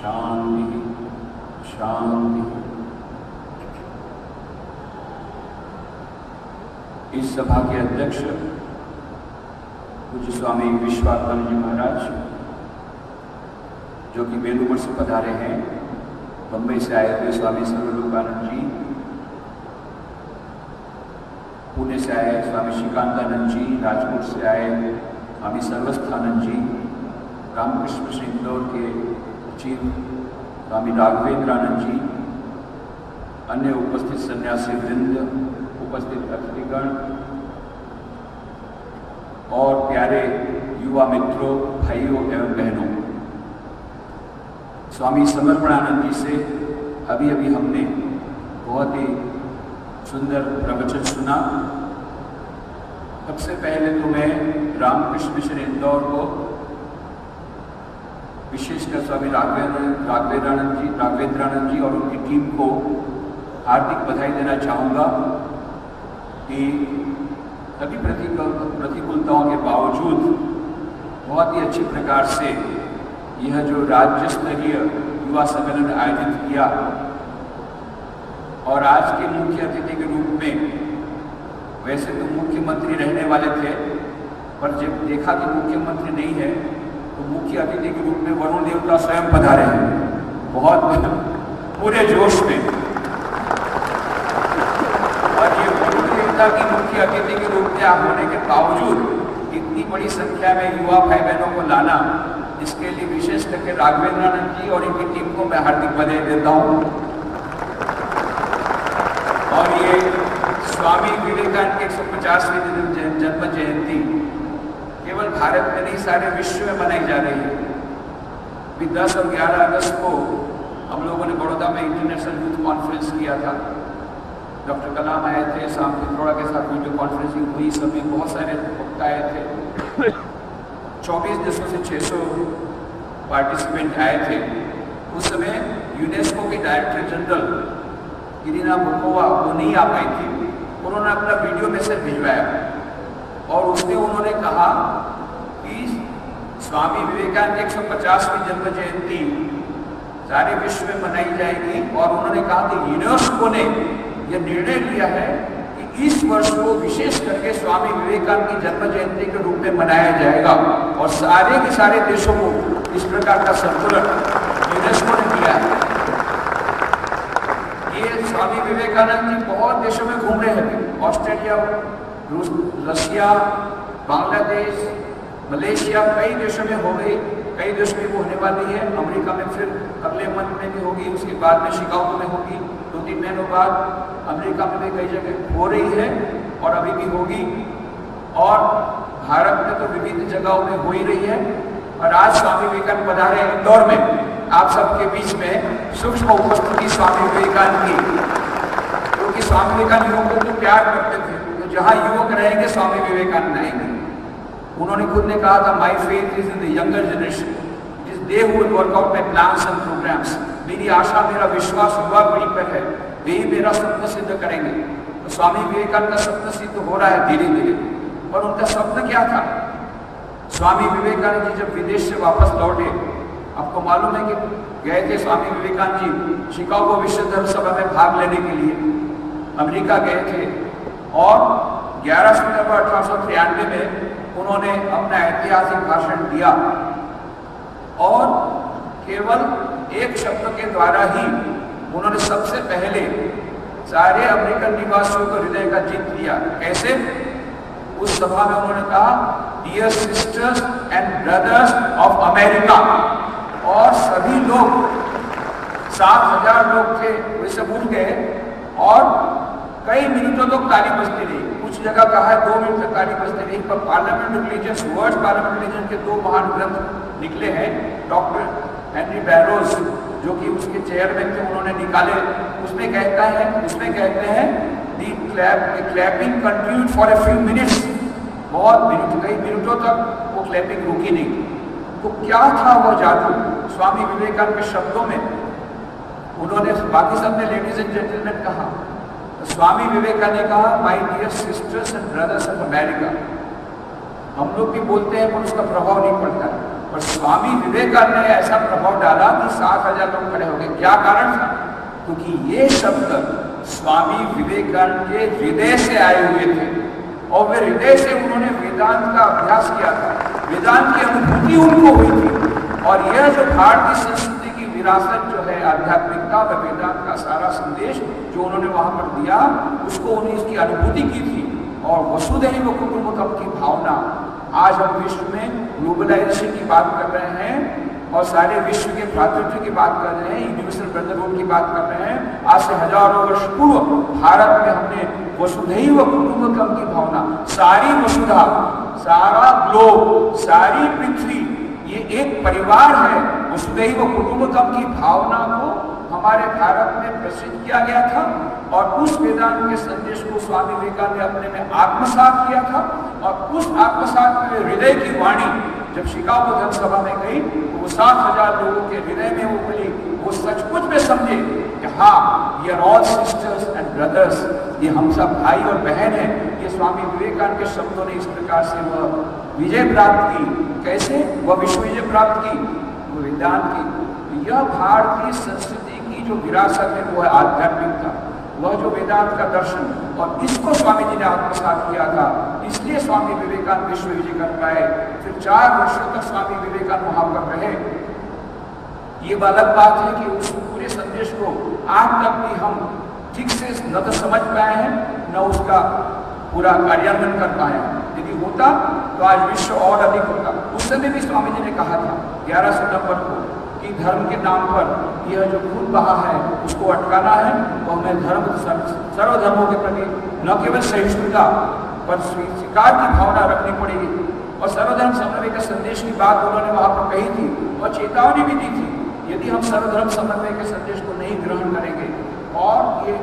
शांति शांति। इस सभा के अध्यक्ष पूज्य स्वामी विश्वात्मानंद जी महाराज, जो कि बेलूपुर से पधारे हैं, बम्बई से आए हुए स्वामी सर्वलोकानंद जी, पुणे से आए स्वामी श्रीकांतानंद जी, राजकोट से आए स्वामी सर्वस्थानंद जी, रामकृष्ण मिशन इंदौर के चीफ स्वामी राघवेंद्रानंद जी, अन्य उपस्थित सन्यासी वृंद, उपस्थित अतिथिगण और प्यारे युवा मित्रों, भाइयों एवं बहनों, स्वामी समर्पणानंद जी से अभी अभी हमने बहुत ही सुंदर प्रवचन सुना। सबसे पहले तो मैं रामकृष्ण मिशन इंदौर को, विशेषकर स्वामी राघवेंद्रानंद जी और उनकी टीम को हार्दिक बधाई देना चाहूँगा कि सभी प्रतिकूलताओं के बावजूद बहुत ही अच्छी प्रकार से यह जो राज्य स्तरीय युवा सम्मेलन आयोजित किया और आज के मुख्य अतिथि के रूप में, वैसे तो मुख्यमंत्री रहने वाले थे, पर जब देखा कि मुख्यमंत्री नहीं है तो मुख्य अतिथि के रूप में वरुण देवता स्वयं पधारे हैं, बहुत पूरे जोश में। और ये वरुण देवता की मुख्य अतिथि के रूप में होने के बावजूद इतनी बड़ी संख्या में युवा भाई बहनों को लाना, इसके लिए विशेष करके राघवेंद्रानंद जी और इनकी टीम को मैं हार्दिक बधाई देता हूँ। और ये स्वामी विवेकानंद की 150वीं जन्म जयंती केवल भारत में नहीं, सारे विश्व में मनाई जा रही है। अभी 10 और 11 अगस्त को हम लोगों ने बड़ौदा में इंटरनेशनल यूथ कॉन्फ्रेंस किया था। डॉक्टर कलाम आए थे, शाम पित्रोड़ा के साथ वीडियो कॉन्फ्रेंसिंग हुई, सभी बहुत सारे वक्ता आए थे। 24 देशों से 600 पार्टिसिपेंट आए थे। उस समय यूनेस्को के डायरेक्टर जनरल इरिना बोकोवा वो नहीं आ पाई थी। उन्होंने अपना वीडियो मैसेज भिजवाया और उसमें उन्होंने कहा कि स्वामी विवेकानंद की 150वीं जन्म जयंती सारे विश्व में मनाई जाएगी। और उन्होंने कहा कि यूनेस्को ने यह निर्णय लिया है कि इस वर्ष को विशेष करके स्वामी विवेकानंद की जन्म जयंती के रूप में मनाया जाएगा और सारे के सारे देशों को इस प्रकार का संतुलन यूनेस्को ने दिया है। ये स्वामी विवेकानंद जी बहुत देशों में घूम रहे हैं, ऑस्ट्रेलिया, रशिया, बांग्लादेश, मलेशिया, कई देशों में हो गई, कई देशों में वो होने वाली है। अमेरिका में फिर अगले मंथ में भी होगी, उसके बाद में शिकागो में होगी, 2-3 महीनों बाद अमेरिका में भी कई जगह हो रही है और अभी भी होगी। और भारत में तो विभिन्न जगहों में हो ही रही है। और आज स्वामी विवेकानंद पधारे इंदौर में, आप सबके बीच में सूक्ष्म उपस्थिति स्वामी विवेकानंद की, क्योंकि स्वामी विवेकानंद युवकों को प्यार करते थे, तो जहाँ युवक रहेंगे स्वामी विवेकानंद आएंगे। उन्होंने खुद ने कहा था, my faith is in the younger generation, it is they who will work out my plans and programmes. मेरी आशा, मेरा विश्वास युवा पीढ़ी पर है, वे ही मेरा सपना सिद्ध करेंगे। तो स्वामी विवेकानंद का सपना सिद्ध हो रहा है धीरे धीरे। और उनका सपना क्या था? स्वामी विवेकानंद जी जब विदेश से वापस लौटे, आपको मालूम है कि गए थे स्वामी विवेकानंद जी शिकागो विश्व धर्म सभा में भाग लेने के लिए, अमेरिका गए थे और 11 सितंबर 1893 में उन्होंने अपना ऐतिहासिक भाषण दिया और केवल एक शब्द के द्वारा ही उन्होंने सबसे पहले सारे अमेरिकन निवासियों को हृदय का जीत लिया। कैसे? उस सभा में उन्होंने कहा, dear sisters and brothers of America, और सभी लोग 7,000 लोग थे, वैसे भूल गए और कई मिनटों तक ताली बजती रही। कुछ जगह कहा है 2 मिनट तक ताली बजती रही। पर parliament religion, words parliament religion के 2 महान ग्रंथ निकले हैं, डॉक्टर हेनरी बैरोज जो कि उसके चेयरमैन थे, उन्होंने निकाले। उसमें कहते हैं the clapping continued for a few minutes, बहुत मिनट, कई मिनटों तक वो क्लैपिंग रुकी नहीं। तो क्या था वो जादू? स्वामी विवेकानंद के शब्दों में उन्होंने, बाकी सब ने लेडीज एंड जेंटलमैन कहा, तो स्वामी विवेकानंद ने कहा, my dear sisters and brothers of America. हम लोग भी बोलते हैं पर उसका प्रभाव नहीं पड़ता है। और स्वामी विवेकानंद ने ऐसा प्रभाव डाला कि 7,000 लोग खड़े हो गए। क्या कारण था? क्योंकि ये शब्द स्वामी विवेकानंद के हृदय से आए हुए थे और वे हृदय से उन्होंने वेदांत का अभ्यास किया था, वेदांत की अनुभूति उनको हुई थी। और यह जो भारतीय संस्कृति की विरासत जो है आध्यात्मिकता व वेदांत का सारा संदेश जो उन्होंने वहां पर दिया, उसको उन्हें इसकी अनुभूति की थी। और वसुधैव कुटुंबकम की भावना, आज हम विश्व में ग्लोबलाइजेशन की बात कर रहे हैं और सारे विश्व के भ्रातृत्व की बात कर रहे हैं, यूनिवर्सल ब्रदरहुड की बात कर रहे हैं। आज से हजारों वर्ष पूर्व भारत में हमने वसुधैव कुटुंबकम की भावना, सारी वसुधा, सारा ग्लोब, सारी पृथ्वी ये एक परिवार है, वसुधैव कुटुंबकम की भावना को हमारे भारत में प्रसिद्ध किया गया था। और उस वेदांत के संदेश को स्वामी विवेकानंद ने अपने में आत्मसात किया था। और उस आत्मसात में हृदय की वाणी जब शिकागो जनसभा में गई तो वो 7,000 लोगों के हृदय में वो बोली, वो सचमुच में समझे कि हाँ, ये ऑल सिस्टर्स एंड ब्रदर्स, ये हम सब भाई और बहन हैं। ये स्वामी विवेकानंद के शब्दों ने इस प्रकार से वह विजय प्राप्त की। कैसे वह विश्व विजय प्राप्त की? वो वेदांत की। यह भारतीय संस्कृति की जो विरासत है वो है आध्यात्मिकता, वह जो वेदांत का दर्शन, और इसको स्वामी जी ने आत्मसात किया था। इसलिए स्वामी विवेकानंद विश्व विजय कर पाए। फिर 4 वर्षों तक स्वामी विवेकानंद वहां पर रहे। ये अलग बात है कि उस पूरे संदेश को आज तक भी हम ठीक से न तो समझ पाए हैं, न उसका पूरा कार्यान्वयन कर पाए हैं। यदि होता तो आज विश्व और अधिक होता। उस समय भी स्वामी जी ने कहा था 11 सितंबर को कि धर्म के नाम पर यह जो खून बहा है उसको अटकाना है और हमें धर्म सर्वधर्मों के प्रति न केवल सहिष्णुता पर स्वीकार की भावना रखनी पड़ेगी। और सर्वधर्म समन्वय के संदेश की बात उन्होंने वहां पर कही थी और चेतावनी भी दी थी। यदि हम सर्वधर्म समन्वय के संदेश को नहीं ग्रहण करेंगे और ये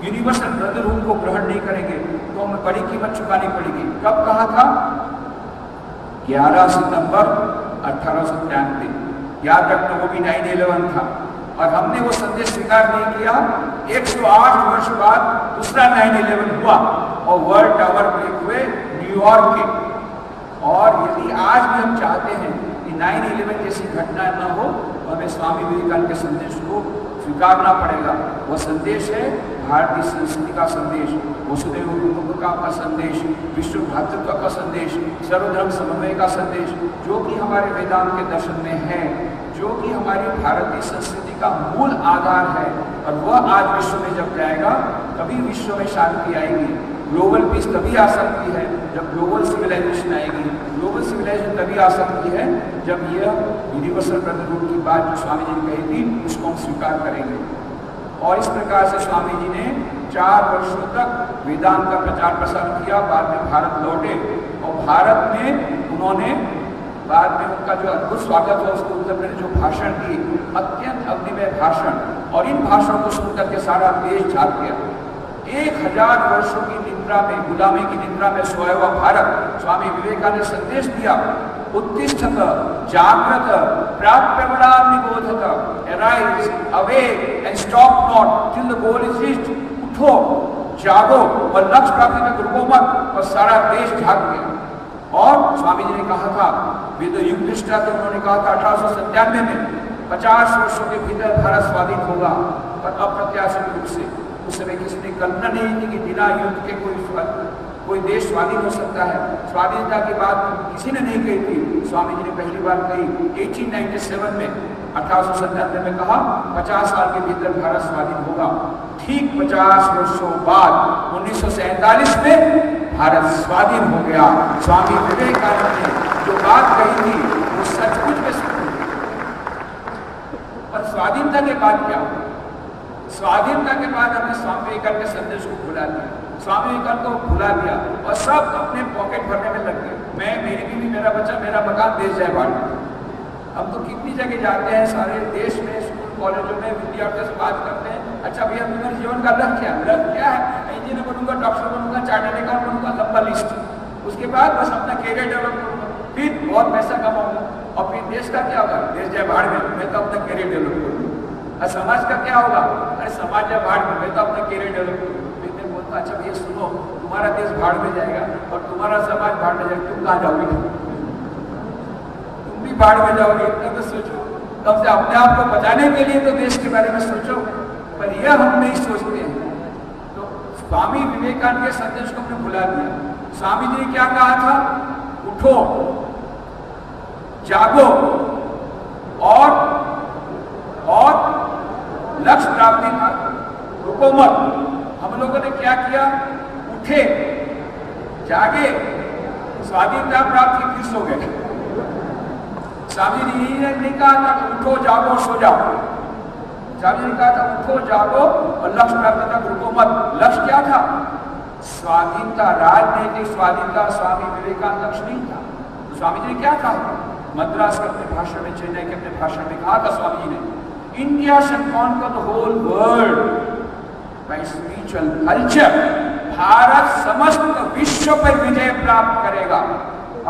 यूनिवर्सल ब्रदरहुड को ग्रहण नहीं करेंगे तो हमें बड़ी कीमत चुकानी पड़ेगी। कब कहा था? 11 सितंबर 1893। याद रखना, वो भी 9/11 था और हमने वो संदेश स्वीकार नहीं किया। 108 वर्ष बाद दूसरा 9/11 हुआ और वर्ल्ड टावर ब्रेक हुए न्यूयॉर्क के। और यदि आज भी हम चाहते हैं कि 9/11 जैसी घटना न हो तो हमें स्वामी विवेकानंद के संदेश को स्वीकारना पड़ेगा। वह संदेश है भारतीय संस्कृति का संदेश, वसुधैव कुटुंबकम का संदेश, विश्व भ्रातृत्व का संदेश, सर्वधर्म समन्वय का संदेश, जो कि हमारे वेदांत के दर्शन में है, जो कि हमारी भारतीय संस्कृति का मूल आधार है। और वह आज विश्व में जब जाएगा तभी विश्व में शांति आएगी। ग्लोबल पीस तभी आ सकती है जब ग्लोबल सिविलाइजेशन आएगी। ग्लोबल सिविलाइजेशन तभी आ सकती है जब यह यूनिवर्सल ब्रदरहुड की बात जो स्वामी जी ने कही थी उसको हम स्वीकार करेंगे। और इस प्रकार से स्वामी जी ने 4 वर्षों तक वेदांत का प्रचार प्रसार किया। बाद में भारत लौटे और भारत में उन्होंने बाद में उनका जो अद्भुत स्वागत हुआ, उसको उत्तर में जो भाषण दिए, अत्यंत अग्निमय भाषण, और इन भाषणों को सुनकर के सारा देश जाग गया। 1000 वर्षों की निद्रा में, गुलामी की निद्रा में सोया हुआ भारत, स्वामी विवेकानंद ने संदेश दिया, उत्तिष्ठत जागृत प्राप्यवराम निबोधत, arise awake and stop not till the goal is reached. उठो, जागो और लक्ष्य प्राप्ति में रुको मत। और सारा देश जाग गया। और स्वामी जी ने कहा था, वेद युग दृष्टा तो उन्होंने कहा था 1897 में 50 वर्षों के भीतर भारत स्वाधीन होगा, और अप्रत्याशित रूप से। उस समय किसी ने कल्पना नहीं की कि बिना युद्ध के कोई देश स्वाधीन हो सकता है। स्वाधीनता की बात किसी ने नहीं कही थी। स्वामी जी ने पहली बार कही 1897 में, 1897 में कहा 50 साल के भीतर भारत स्वाधीन होगा। ठीक 50 वर्षों बाद 1947 में भारत स्वाधीन हो गया। स्वामी विवेकानंद ने जो बात कही थी वो सचमुच में सत्य। और स्वाधीनता के बाद क्या हुआ? स्वाधीनता के बाद हमने स्वामी विवेकानंद के संदेश को भुला दिया, स्वामी विवेकानंद को भुला दिया और सब अपने पॉकेट भरने में लग गए। मैं, मेरी बीवी, मेरा बच्चा, मेरा मकान, देश जाए बाहर। हम तो कितनी जगह जाते हैं सारे देश में, स्कूल कॉलेजों में विद्यार्थियों से बात करते हैं, अच्छा भैया तुम्हारे जीवन का लक्ष्य क्या है? इंजीनियर बनूंगा, डॉक्टर बनूंगा, चार्टर्ड अकाउंट बनूंगा, लंबा लिस्ट। उसके बाद बस अपना कैरियर डेवलप करूंगा, फिर बहुत पैसा कमाऊंगा और फिर देश का क्या होगा? देश जाए बाहर में, मैं तो अपना कैरियर डेवलप करूंगा। और समाज का क्या होगा? अरे समाज जाए बाहर में, मैं तो अपना कैरियर डेवलप करूंगा। फिर मैं बोलता अच्छा भैया सुनो, तुम्हारा देश बाहर में जाएगा और तुम्हारा समाज बाहर में जाएगा, तुम कहाँ जाओगे? तुम भी की बाढ़ में जाओगे, इतना तो सोचो, कम से अपने आप को बचाने के लिए तो देश के बारे में सोचो। पर यह हम नहीं सोचते हैं। तो स्वामी विवेकानंद के संदेश को हमने भुला दिया। स्वामी जी ने क्या कहा था? उठो, जागो और लक्ष्य प्राप्ति पर रुको मत। हम लोगों ने क्या किया? उठे, जागे, स्वाधीनता प्राप्ति फिर सो गए। स्वामी जी ने नहीं कहा था कि उठो, जागो, सो जाओ। स्वामी जी ने कहा था उठो, जागो और लक्ष्य प्राप्ति तक रुको मत। लक्ष्य क्या था? स्वाधीनता, राजनीतिक स्वाधीनता। स्वामी विवेकानंद लक्ष्य नहीं था। तो स्वामी जी ने क्या कहा? मद्रास के अपने भाषण में, चेन्नई के अपने भाषण में कहा था स्वामी जी ने, India shall conquer the whole world by spiritual culture. Bharat समस्त विश्व पर विजय प्राप्त करेगा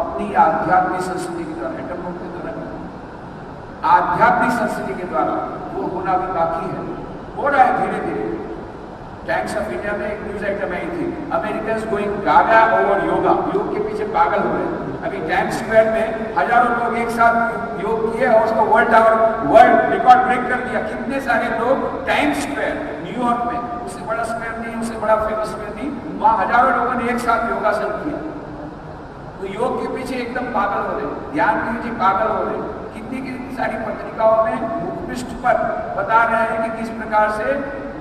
अपनी आध्यात्मिक संस्कृति के द्वारा। आध्यात्मिक संस्कृति के द्वारा वो होना भी बाकी है, हो रहा है धीरे धीरे। टाइम्स ऑफ इंडिया में एक न्यूज आइटम आई थी, Americans going gaga over yoga. योग के पीछे पागल हो रहे हैं। अभी टाइम्स स्क्वायर में हजारों लोग एक साथ योग किए और उसको वर्ल्ड रिकॉर्ड ब्रेक कर दिया। कितने सारे लोग टाइम्स स्क्वायर न्यूयॉर्क में, उससे बड़ा स्क्वायर नहीं, उससे बड़ा फेमस स्क्वायर नहीं, वहां हजारों लोगों ने एक साथ योगासन किया। तो योग के पीछे एकदम पागल हो रहे, ध्यान के पीछे पागल हो रहे। कितनी सारी पत्रिकाओं में मुखपृष्ठ पर बता रहे हैं कि किस प्रकार से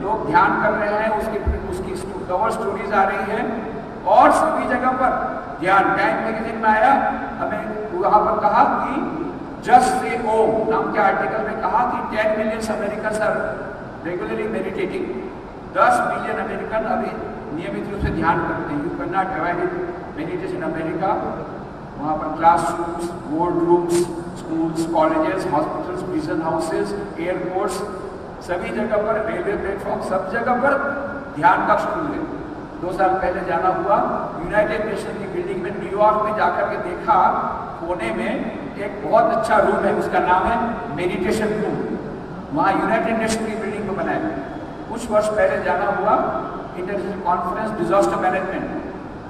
लोग ध्यान कर रहे हैं, उसकी कवर स्टोरीज आ रही है और सभी जगह पर ध्यान। टाइम मैगजीन में आया, हमें वहां पर कहा कि जस्ट से ओम नाम के आर्टिकल में कहा कि 10 million American are regularly meditating. 10 million American अभी नियमित रूप से ध्यान करते हैं। You can not avoid meditation America. वहाँ पर classrooms, board rooms, schools, colleges, hospitals, prison houses, airports, सभी जगह पर, रेलवे प्लेटफॉर्म, सब जगह पर ध्यान कक्ष खुल गए। 2 साल पहले जाना हुआ, यूनाइटेड नेशन की बिल्डिंग में न्यूयॉर्क में जाकर के देखा, कोने में एक बहुत अच्छा रूम है, उसका नाम है मेडिटेशन रूम। वहाँ यूनाइटेड नेशन की बिल्डिंग को बनाया गया। कुछ वर्ष पहले जाना हुआ, इंटरनेशनल कॉन्फ्रेंस डिजास्टर मैनेजमेंट।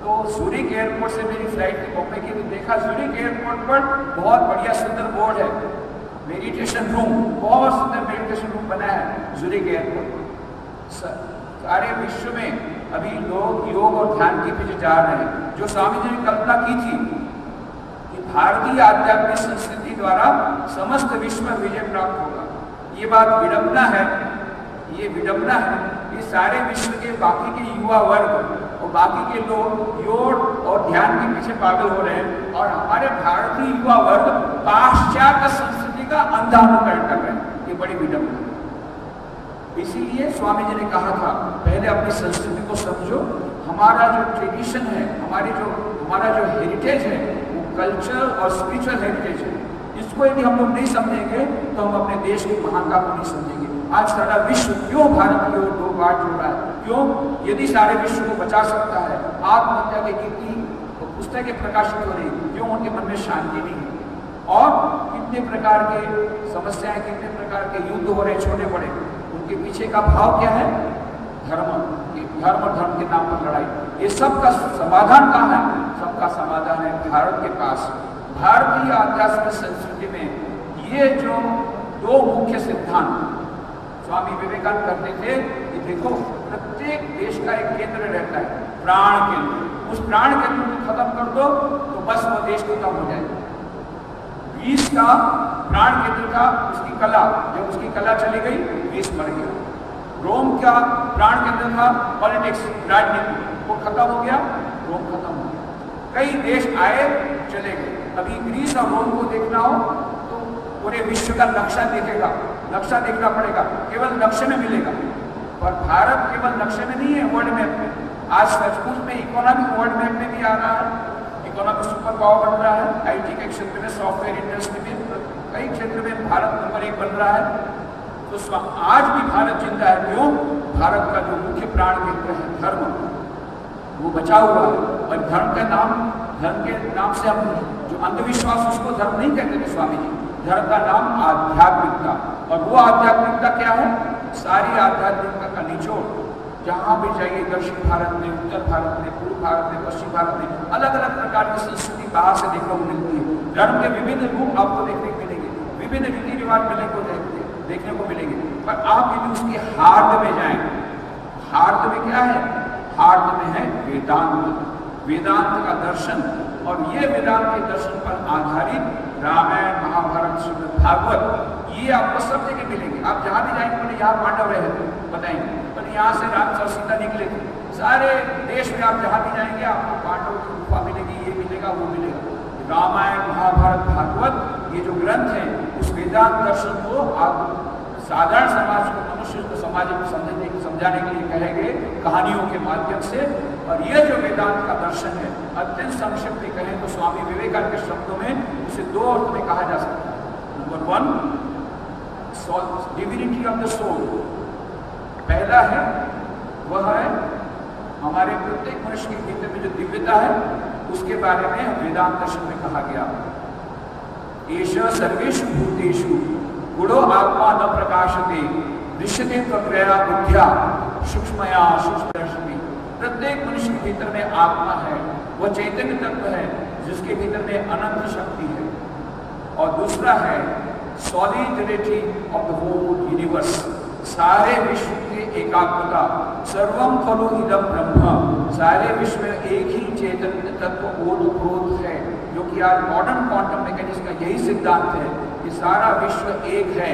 तो ज़ूरिक एयरपोर्ट से मेरी फ्लाइट थी बॉम्बे की, तो देखा ज़ूरिक एयरपोर्ट पर बहुत बढ़िया सुंदर बोर्ड है, मेडिटेशन रूम, बहुत सुंदर मेडिटेशन रूम बना है ज़ूरिक एयरपोर्ट। सारे विश्व में अभी लोग योग और ध्यान के पीछे जा रहे हैं। जो स्वामी जी ने कल्पना की थी कि भारतीय आध्यात्मिक संस्कृति द्वारा समस्त विश्व में विजय प्राप्त होगा, ये बात विडंबना है। ये विडंबना है, ये सारे विश्व के बाकी के युवा वर्ग और बाकी के लोग योग और ध्यान के पीछे पागल हो रहे हैं और हमारे भारतीय युवा वर्ग पाश्चात्य संस्कृति का अंधा अनुकरण कर रहे हैं। ये बड़ी विडंबना है। इसीलिए स्वामी जी ने कहा था पहले अपनी संस्कृति को समझो। हमारा जो ट्रेडिशन है, हमारा जो हेरिटेज है, वो कल्चर और स्पिरिचुअल हेरिटेज है। इसको यदि हम लोग नहीं समझेंगे तो हम अपने देश की महानता को नहीं समझेंगे। आज सारा विश्व क्यों भारत की ओर 2 बार हो रहा है? क्यों? यदि सारे विश्व को बचा सकता है, आत्महत्या की कितनी पुस्तकें प्रकाशित हो रही, क्यों उनके मन में शांति नहीं है? और कितने प्रकार के समस्याएं, कितने प्रकार के युद्ध हो रहे छोटे बड़े, उनके पीछे का भाव क्या है? धर्म के नाम पर लड़ाई। ये सब का समाधान कहाँ है? सबका समाधान है भारत के पास। भारतीय आध्यात्मिक संस्कृति में ये जो 2 मुख्य सिद्धांत स्वामी विवेकानंद करते थे कि देखो, प्रत्येक देश का एक केंद्र रहता है, प्राण केंद्र। उस प्राण केंद्र को खत्म कर दो तो बस वो देश खत्म हो जाएगा। ग्रीस का प्राण केंद्र था उसकी कला, जब उसकी कला चली गई ग्रीस मर गया। रोम का प्राण केंद्र था पॉलिटिक्स, राजनीति, वो खत्म हो गया, रोम खत्म हो गया। कई देश आए चले गए। अभी ग्रीस और रोम को देखना हो तो पूरे विश्व का नक्शा देखना पड़ेगा, केवल नक्शे में मिलेगा। और भारत केवल नक्शे में नहीं है, वर्ल्ड मैप में। आज सचमुच में इकोनॉमी वर्ल्ड मैप में भी आ रहा है, इकोनॉमिक सुपर पावर बन रहा है। आईटी के क्षेत्र में, सॉफ्टवेयर इंडस्ट्री में, कई क्षेत्र में भारत नंबर 1 बन रहा है। तो आज भी भारत जिंदा है। क्यों? भारत का जो मुख्य प्राण केंद्र है धर्म, वो बचा हुआ है। और धर्म के नाम से हम जो अंधविश्वास, उसको धर्म नहीं कहते थे स्वामी जी। धर्म का नाम आध्यात्मिकता, और वो आध्यात्मिकता क्या है? सारी आध्यात्मिकता का निचोड़ जहाँ भी जाइए, दक्षिण भारत में, उत्तर भारत में, पूर्व भारत में, पश्चिम भारत में, अलग अलग प्रकार की संस्कृति बाहर से देखने को मिलती है। धर्म के विभिन्न रूप आपको देखने को मिलेंगे, विभिन्न रीति रिवाज देखने को मिलेंगे, पर आप यदि उसके हार्द में जाएं, हार्द में क्या है? हार्द में है वेदांत, वेदांत का दर्शन। और ये वेदांत के दर्शन पर आधारित रामायण, महाभारत, श्रीमद् भागवत, ये आपको सब जगह मिलेंगे। आप जहाँ भी जाएंगे, बोले यहाँ पांडव रहे थे, बताएंगे, पर यहाँ से राम और सीता निकले थे। सारे देश में आप जहाँ भी जाएंगे आपको पांडव की गुफा मिलेगी, ये मिलेगा, वो मिलेगा। रामायण, महाभारत, भागवत, ये जो ग्रंथ है, उस वेदांत दर्शन को आप साधारण समाज को, मनुष्य को, समाज को समझाने के लिए कहेंगे कहानियों के माध्यम से। और ये जो वेदांत का दर्शन है, अत्यंत संक्षिप्त में कहें तो स्वामी विवेकानंद के शब्दों में उसे दो अर्थ में कहा जा सकता है। Number one, divinity of the soul. पहला है, वह है हमारे प्रत्येक मनुष्य के भीतर में जो दिव्यता है, उसके बारे में वेदांत दर्शन में कहा गया, एष सर्वेषु भूतेषु गुणो आत्मा न प्रकाशते दृश्यते त्वक्रिया बुद्ध्या सूक्ष्मया सूक्ष्मदर्शिनी। प्रत्येक मनुष्य के भीतर में आत्मा है, वह चैतन्य तत्व है जिसके भीतर में अनंत शक्ति है। और दूसरा है solidity of the whole universe, सारे विश्व की एकात्मता। सर्वम खलु इदम ब्रह्म, सारे विश्व में एक ही चैतन्य तत्व ओतप्रोत है, जो कि आज मॉडर्न क्वांटम मैकेनिक्स का यही सिद्धांत है कि सारा विश्व एक है।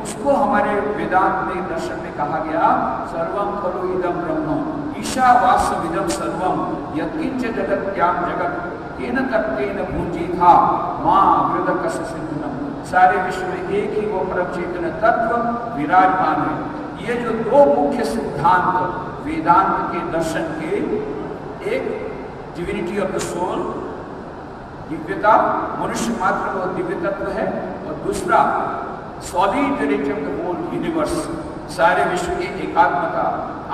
उसको हमारे वेदांत में दर्शन में कहा गया, सर्वम खलु इदम ब्रह्म ईशावास्यमिदं सर्वम यत्किंच जगत् ज्ञान जगत् केन तत्तेन भुंजीथा मां अग्रदकस्य सिद्धनम। सारे विश्व में एक ही वो परम चैतन्य तत्व विराजमान है। ये जो दो मुख्य सिद्धांत वेदांत के दर्शन के, एक डिविनिटी ऑफ द सोल, दिव्यता, मनुष्य मात्र वो दिव्य तत्व है, और दूसरा solidity of the whole universe, सारे विश्व की एकात्मता।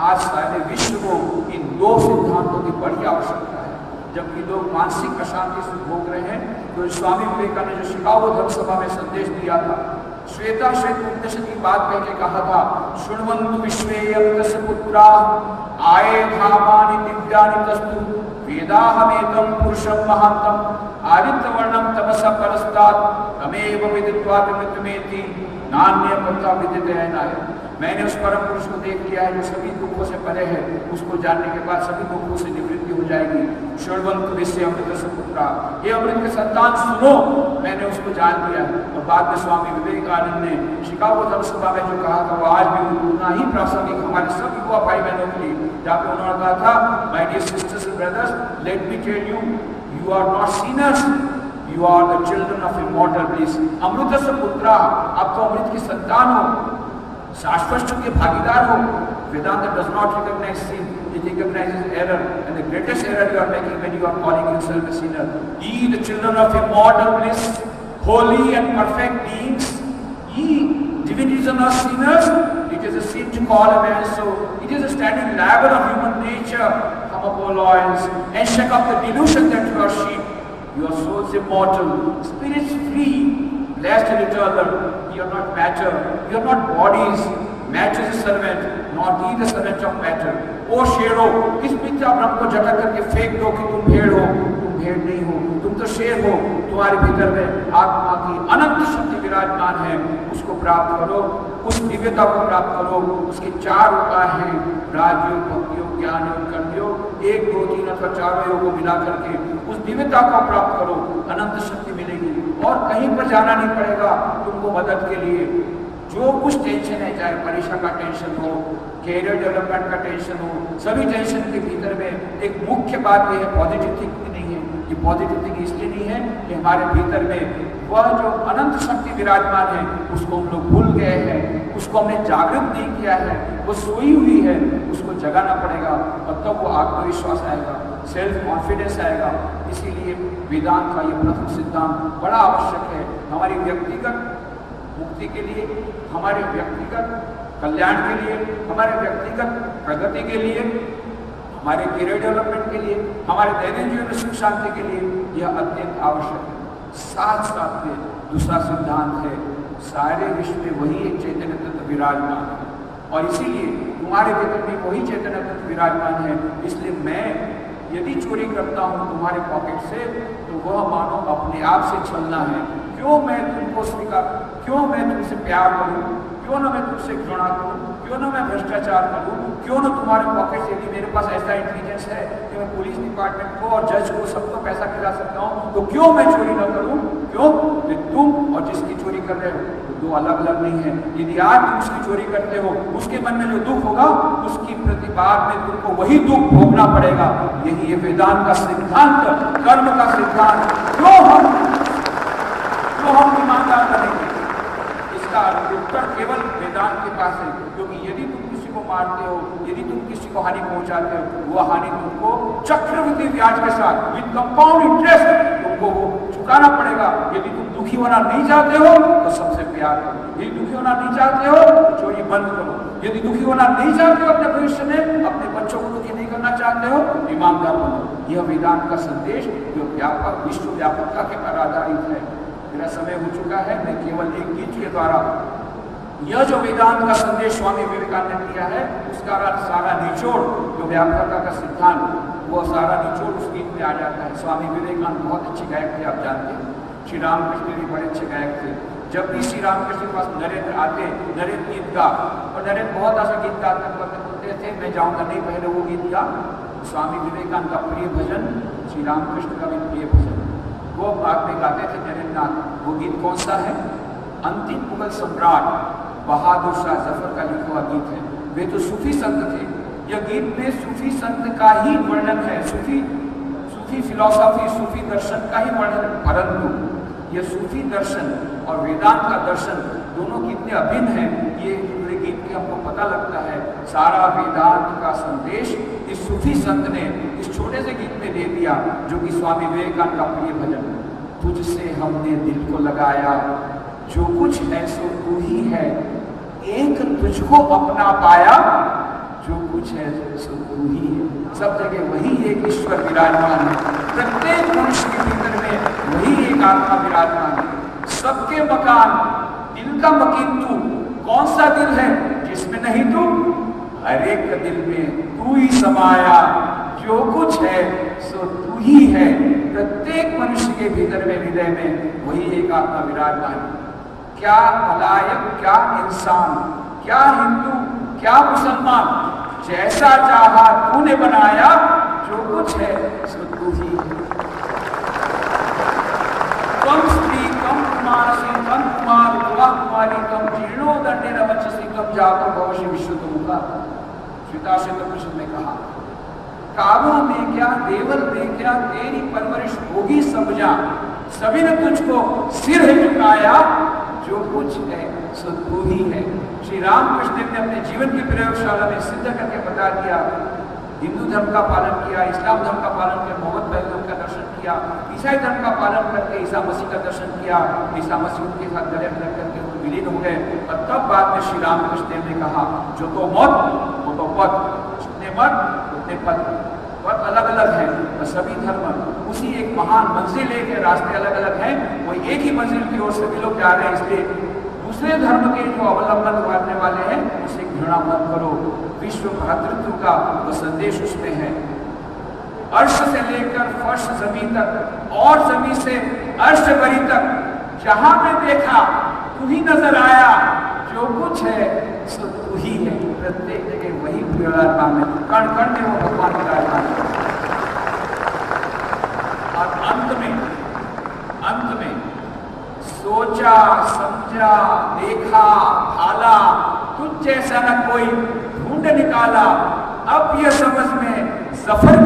आज सारे विश्व को इन दो सिद्धांतों की बड़ी आवश्यकता है। जबकि लोग मानसिक अशांति से भोग रहे हैं, तो स्वामी विवेकानंद ने जो शिकागो धर्म सभा में संदेश दिया था, श्वेता श्वेत उपनिषद की बात कह के कहा था, शृण्वन्तु विश्वे यस्य पुत्रा आये धामानि दिव्यानि तस्तु वेदाहमेतं पुरुषं महान्तम् आदित्यवर्णं तमसा परस्तात् तमेव विदित्वा मृत्युमेति नान्य पन्था विदिते अनाय। मैंने उस परम पुरुष को देख लिया है जो सभी दुखों से परे है, उसको जानने के बाद सभी दुखों से निवृत्ति हो जाएगी। शृण्वन्तु विश्वे अमृतस्य पुत्रा, ये अमृत के संतान सुनो, मैंने उसको जान लिया है। और बाद में स्वामी विवेकानंद ने शिकागो धर्म सभा में जो कहा था, वो आज भी उतना ही प्रासंगिक हमारे सब युवा भाई बहनों के लिए, जहाँ पे उन्होंने कहा था, my dear sisters and brothers, let me tell you, you are not sinners, you are the children of immortal bliss. अमृतस्य पुत्रा, आप तो अमृत की संतान हो, शाश्वत के भागीदार हो। Vedanta does not recognize sin, it recognizes error, and the greatest error you are making when you are calling yourself a sinner. Ye the children of immortal bliss, holy and perfect beings, ye divinities are not sinners. It is a sin to call a man so. It is a standing labor of human nature. Come up, O loyals, and shake off the delusion that you are sheep. Your souls immortal, spirits free, blessed and eternal. You are not matter, you are not bodies. Matter is a servant, not he the servant of matter. ओ शेरो, इस मिथ्या भ्रम को झटक करके फेंक दो कि तुम भेड़ हो। तुम भेड़ नहीं हो, तुम तो शेर हो। तुम्हारे भीतर में आत्मा की अनंत शक्ति विराजमान है, उसको प्राप्त करो, उस दिव्यता को प्राप्त करो। उसके चार उपाय हैं, राजयोग, भक्ति योग, ज्ञान योग, कर्म योग। 1, 2, 3 अथवा चारों योग को मिला करके उस दिव्यता को प्राप्त करो, अनंत शक्ति मिलेगी। और कहीं पर जाना नहीं पड़ेगा तुमको मदद के लिए। जो कुछ टेंशन है, चाहे परीक्षा का टेंशन हो, कैरियर डेवलपमेंट का टेंशन हो, सभी टेंशन के भीतर में एक मुख्य बात यह है, पॉजिटिव थिंकिंग नहीं है। ये पॉजिटिव थिंकिंग इसलिए नहीं है कि हमारे भीतर में वह जो अनंत शक्ति विराजमान है उसको हम लोग भूल गए हैं, उसको हमने जागृत नहीं किया है, वो सोई हुई है, उसको जगाना पड़ेगा और तब वो आत्मविश्वास आएगा, सेल्फ कॉन्फिडेंस आएगा। इसीलिए वेदांत का ये प्रथम सिद्धांत बड़ा आवश्यक है हमारी व्यक्तिगत मुक्ति के लिए, हमारे व्यक्तिगत कल्याण के लिए, हमारे व्यक्तिगत प्रगति के लिए, हमारे कैरियर डेवलपमेंट के लिए, हमारे दैनिक जीवन में सुख शांति के लिए यह अत्यंत आवश्यक है। साथ साथ में दूसरा सिद्धांत है, सारे विश्व में वही एक चैतन्य तत्व विराजमान है और इसीलिए तुम्हारे भीतर में वही चैतन्य तत्व विराजमान है। इसलिए मैं यदि चोरी करता हूँ तुम्हारे पॉकेट से तो वह मानो अपने आप से छलना है। क्यों मैं तुमको स्वीकार, क्यों मैं तुमसे प्यार करूँ, क्यों ना मैं तुमसे घृणा करूँ, क्यों ना मैं भ्रष्टाचार करूँ, क्यों ना तुम्हारे पॉकेट से, यदि मेरे पास ऐसा इंटेलिजेंस है कि मैं पुलिस डिपार्टमेंट को और जज को सबको पैसा खिला सकता हूँ, तो क्यों मैं चोरी ना करूँ? क्यों? तुम और जिसकी चोरी कर रहे हो दो अलग अलग नहीं है। यदि आज तुम उसकी चोरी करते हो, उसके मन में जो दुख होगा उसकी प्रतिबाद में तुमको वही दुख भोगना पड़ेगा। यही है वेदांत का सिद्धांत, कर्म का सिद्धांत। क्यों हम ईमानदार बनेंगे? इसका उत्तर केवल वेदांत के पास है। क्योंकि यदि तुम किसी को मारते हो, यदि तुम किसी को हानि पहुंचाते हो, वह हानि तुमको चक्रवृद्धि ब्याज के साथ विद कंपाउंड इंटरेस्ट तुमको वो चुकाना पड़ेगा। यदि तुम दुखी होना नहीं चाहते हो तो सबसे प्यार करो। यदि दुखी होना नहीं चाहते हो तो चोरी बंद करो। यदि दुखी होना नहीं चाहते हो अपने भविष्य में, अपने बच्चों को दुखी नहीं करना चाहते हो, ईमानदार बनो। यह वेदांत का संदेश जो व्यापक विश्व व्यापकता के पर आधारित है। मेरा समय हो चुका है, मैं केवल एक गीत के द्वारा यह जो वेदांत का संदेश स्वामी विवेकानंद ने दिया है उसका सारा निचोड़, जो व्यापकता का सिद्धांत, वो सारा निचोड़ उस गीत में आ जाता है। स्वामी विवेकानंद बहुत अच्छे गायक थे, आप जानते हैं। श्री रामकृष्ण भी बड़े अच्छे गायक थे। जब भी श्री रामकृष्ण के पास नरेंद्र आते, नरेंद्र गीत गा, और नरेंद्र बहुत ऐसा गीत गाते बोलते थे मैं जाऊँगा नहीं, पहले वो गीत गा। स्वामी विवेकानंद का प्रिय भजन, श्री रामकृष्ण का भी प्रिय भजन, वो बाद में गाते थे नरेंद्रनाथ। वो गीत कौन सा है? अंतिम मुगल सम्राट बहादुर शाह जफर का लिखा हुआ गीत है। वे तो सूफी संत थे। यह गीत में सूफी संत का ही वर्णन है, सूफी फिलॉसफी, सूफी दर्शन का ही वर्णन है। परंतु यह सूफी दर्शन और वेदांत का दर्शन दोनों कितने अभिन्न हैं, ये पूरे गीत में हमको पता लगता है। सारा वेदांत का संदेश इस सूफी संत ने इस छोटे से गीत में दे दिया, जो कि स्वामी विवेकानंद का प्रिय भजन। तुझसे हमने दिल को लगाया, जो कुछ है सो तू ही है, एक तुझको अपना पाया, जो कुछ है सो तू ही है। सब जगह वही एक ईश्वर विराजमान है, प्रत्येक मनुष्य के भीतर में वही एक आत्मा विराजमान है। सबके मकान, दिल का मकीन तू। कौन सा दिल है जिसमें नहीं तू? हर एक दिल में तू ही समाया, जो कुछ है सो तू ही है। प्रत्येक मनुष्य के भीतर में, हृदय में वही एक आत्मा विराजमान है। क्या भलायक, क्या इंसान, क्या हिंदू, क्या मुसलमान, जैसा चाहा तूने बनाया, जो कुछ है सो तू ही है। कम स्त्री, कम कुमारसी, कम कुमार, युवा कुमारी, कम जीर्णो दंडे रवचसी, कम जातो भवशी विश्वतमुखा। श्वेताश्वेत उपनिषद में कहा, काबू में क्या, देवल में क्या, तेरी परवरिश होगी सब जा, सभी ने तुझको सिर है झुकाया, जो कुछ है सो तू ही है। श्री रामकृष्ण ने अपने जीवन की प्रयोगशाला में सिद्ध करके बता दिया। हिंदू धर्म का पालन किया, इस्लाम धर्म का पालन किया, मोहम्मद पैगंबर का दर्शन किया, ईसाई धर्म का पालन करके ईसा मसीह का दर्शन किया, ईसा मसीह उनके साथ गले मिलकर करके वो विलीन हो गए। और तब बाद में श्री रामकृष्ण ने कहा, जो तो मौत वो तो पद, जितने मत उतने पद। पद अलग अलग है और सभी धर्म उसी एक महान मंजिल एक है, रास्ते अलग अलग हैं, वो एक ही मंजिल की ओर सभी लोग जा रहे हैं। इसलिए दूसरे धर्म के जो अवलंबन करने वाले हैं उसे घृणा मत करो। विश्व भ्रातृत्व का वो संदेश उसमें है। अर्श से लेकर फर्श जमीन तक और जमीन से अर्श बरी तक, जहां पे देखा तू ही नजर आया, जो कुछ है सो तू ही है। प्रत्येक जगह वही विराजमान है, कण कण में वो भगवान विराजमान है। और अंत में सोचा, समझा, देखा, भाला, तुझ जैसा न कोई ढूंढ निकाला, अब यह समझ में सफर